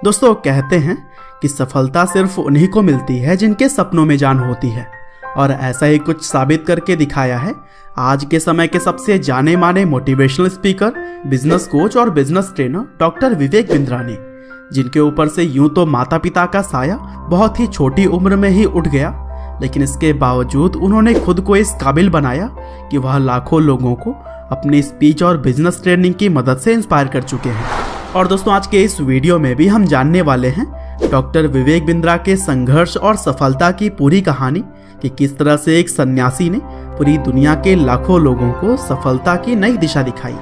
दोस्तों कहते हैं कि सफलता सिर्फ उन्हीं को मिलती है जिनके सपनों में जान होती है, और ऐसा ही कुछ साबित करके दिखाया है आज के समय के सबसे जाने माने मोटिवेशनल स्पीकर, बिजनेस कोच और business trainer doctor Vivek Bindra ने, जिनके ऊपर से यूं तो माता पिता का साया बहुत ही छोटी उम्र में ही उठ गया, लेकिन इसके बावजूद उन्होंने खुद को इस काबिल बनाया कि वह लाखों लोगों को अपनी स्पीच और बिजनेस ट्रेनिंग की मदद से इंस्पायर कर चुके हैं। और दोस्तों आज के इस वीडियो में भी हम जानने वाले हैं डॉक्टर विवेक बिंद्रा के संघर्ष और सफलता की पूरी कहानी कि किस तरह से एक सन्यासी ने पूरी दुनिया के लाखों लोगों को सफलता की नई दिशा दिखाई।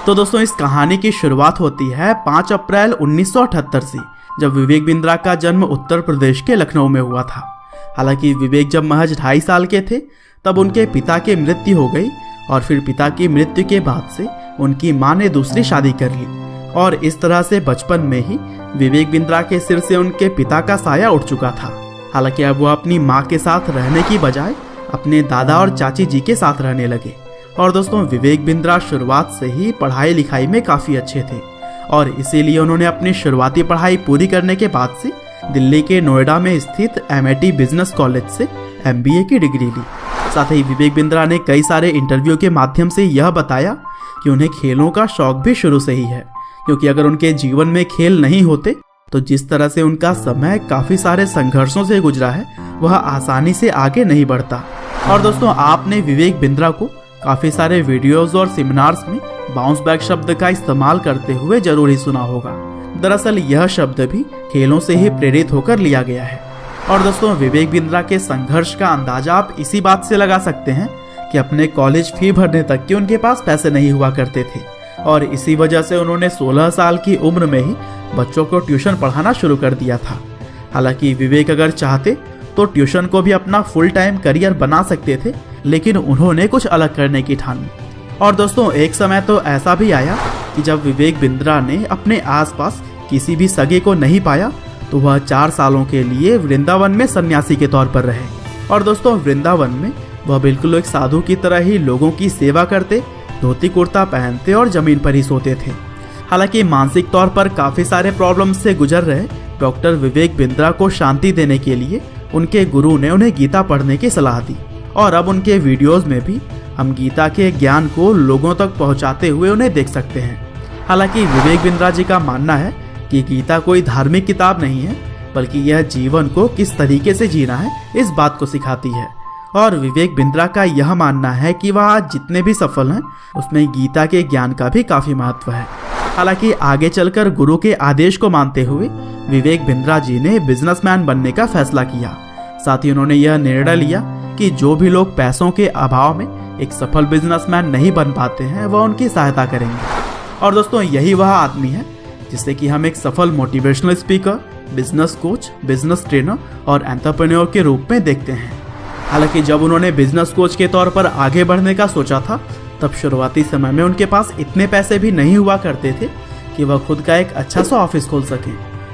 तो दोस्तों इस कहानी की शुरुआत होती है 5 अप्रैल 1978 से, जब विवेक बिंद्रा का जन्म उत्तर प्रदेश के लखनऊ में हुआ था। हालांकि विवेक जब महज 2.5 साल के थे तब उनके पिता की मृत्यु हो गई, और फिर पिता की मृत्यु के बाद से उनकी मां ने दूसरी शादी कर ली, और इस तरह से बचपन में ही विवेक बिंद्रा के सिर से उनके पिता का साया उठ चुका था। हालांकि अब वो अपनी मां के साथ रहने की बजाय अपने दादा और चाची जी के साथ रहने लगे। और दोस्तों विवेक बिंद्रा शुरुआत से ही पढ़ाई लिखाई में काफ़ी अच्छे थे, और इसीलिए उन्होंने अपनी शुरुआती पढ़ाई पूरी करने के बाद से दिल्ली के नोएडा में स्थित MIT बिजनेस कॉलेज से MBA की डिग्री ली। साथ ही विवेक बिंद्रा ने कई सारे इंटरव्यू के माध्यम से यह बताया कि उन्हें खेलों का शौक भी शुरू से ही है, क्योंकि अगर उनके जीवन में खेल नहीं होते तो जिस तरह से उनका समय काफ़ी सारे संघर्षों से गुजरा है वह आसानी से आगे नहीं बढ़ता। और दोस्तों आपने विवेक बिंद्रा को काफ़ी सारे वीडियोस और सेमिनार्स में बाउंस बैक शब्द का इस्तेमाल करते हुए जरूर ही सुना होगा। दरअसल यह शब्द भी खेलों से ही प्रेरित होकर लिया गया है। और दोस्तों विवेक बिंद्रा के संघर्ष का अंदाजा आप इसी बात से लगा सकते हैं कि अपने कॉलेज फी भरने तक के उनके पास पैसे नहीं हुआ करते थे, और इसी वजह से उन्होंने 16 साल की उम्र में ही बच्चों को ट्यूशन पढ़ाना शुरू कर दिया था। हालांकि विवेक अगर चाहते तो ट्यूशन को भी अपना फुल टाइम करियर बना सकते थे, लेकिन उन्होंने कुछ अलग करने की ठानी। और दोस्तों एक समय तो ऐसा भी आया कि जब विवेक बिंद्रा ने अपने आसपास किसी भी सगे को नहीं पाया तो वह 4 सालों के लिए वृंदावन में सन्यासी के तौर पर रहे। और दोस्तों वृंदावन में वह बिल्कुल एक साधु की तरह ही लोगों की सेवा करते, धोती कुर्ता पहनते और जमीन पर ही सोते थे। हालांकि मानसिक तौर पर काफ़ी सारे प्रॉब्लम से गुजर रहे डॉक्टर विवेक बिंद्रा को शांति देने के लिए उनके गुरु ने उन्हें गीता पढ़ने की सलाह दी, और अब उनके वीडियोस में भी हम गीता के ज्ञान को लोगों तक पहुंचाते हुए उन्हें देख सकते हैं। हालांकि विवेक बिंद्रा जी का मानना है कि गीता कोई धार्मिक किताब नहीं है, बल्कि यह जीवन को किस तरीके से जीना है इस बात को सिखाती है। और विवेक बिंद्रा का यह मानना है कि वह आज जितने भी सफल हैं उसमें गीता के ज्ञान का भी काफ़ी महत्व है। हालांकि आगे चलकर गुरु के आदेश को मानते हुए विवेक बिंद्रा जी ने बिजनेसमैन बनने का फैसला किया। साथ ही उन्होंने यह निर्णय लिया कि जो भी लोग पैसों के अभाव में एक सफल बिजनेसमैन नहीं बन पाते हैं वह उनकी सहायता करेंगे। और दोस्तों यही वह आदमी है जिसे कि हम एक सफल motivational speaker, business coach, business trainer और एंटरप्रेन्योर के रूप में देखते हैं। हालांकि जब उन्होंने बिजनेस कोच के तौर पर आगे बढ़ने का सोचा था तब शुरुआती समय में उनके पास इतने पैसे भी नहीं हुआ करते थे कि वह खुद का एक अच्छा सा ऑफिस खोल सकें,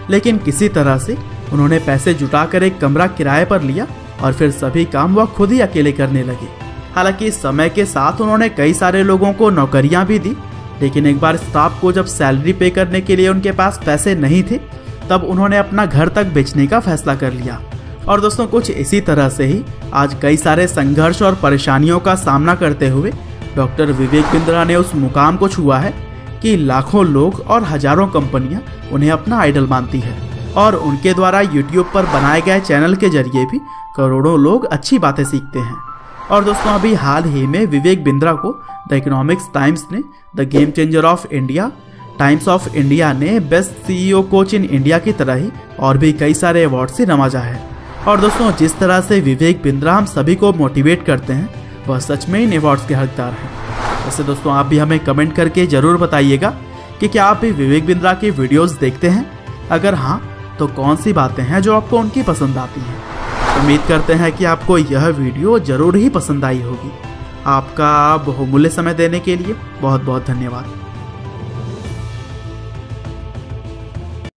लेकिन किसी तरह से उन्होंने पैसे जुटाकर एक कमरा किराए पर लिया और फिर सभी काम वह खुद ही अकेले करने लगे। हालांकि समय के साथ उन्होंने कई सारे लोगों को नौकरियां भी दी, लेकिन एक बार स्टाफ को जब सैलरी पे करने के लिए उनके पास पैसे नहीं थे तब उन्होंने अपना घर तक बेचने का फैसला कर लिया। और दोस्तों कुछ इसी तरह से ही आज कई सारे संघर्ष और परेशानियों का सामना करते हुए डॉक्टर विवेक बिंद्रा ने उस मुकाम को छुआ है कि लाखों लोग और हजारों कंपनियां उन्हें अपना आइडल मानती है, और उनके द्वारा यूट्यूब पर बनाए गए चैनल के जरिए भी करोड़ों लोग अच्छी बातें सीखते हैं। और दोस्तों अभी हाल ही में विवेक बिंद्रा को द इकोनॉमिक्स टाइम्स ने the game changer of India, Times of India ने best CEO coach in India की तरह ही और भी कई सारे अवार्ड से नवाजा है। और दोस्तों जिस तरह से विवेक बिंद्रा हम सभी को मोटिवेट करते हैं वह सच में इन अवार्ड्स के हकदार हैं। वैसे दोस्तों आप भी हमें कमेंट करके ज़रूर बताइएगा कि क्या आप भी विवेक बिंद्रा के वीडियोस देखते हैं? अगर हाँ तो कौन सी बातें हैं जो आपको उनकी पसंद आती हैं? उम्मीद करते हैं कि आपको यह वीडियो ज़रूर ही पसंद आई होगी। आपका बहुमूल्य समय देने के लिए बहुत बहुत धन्यवाद।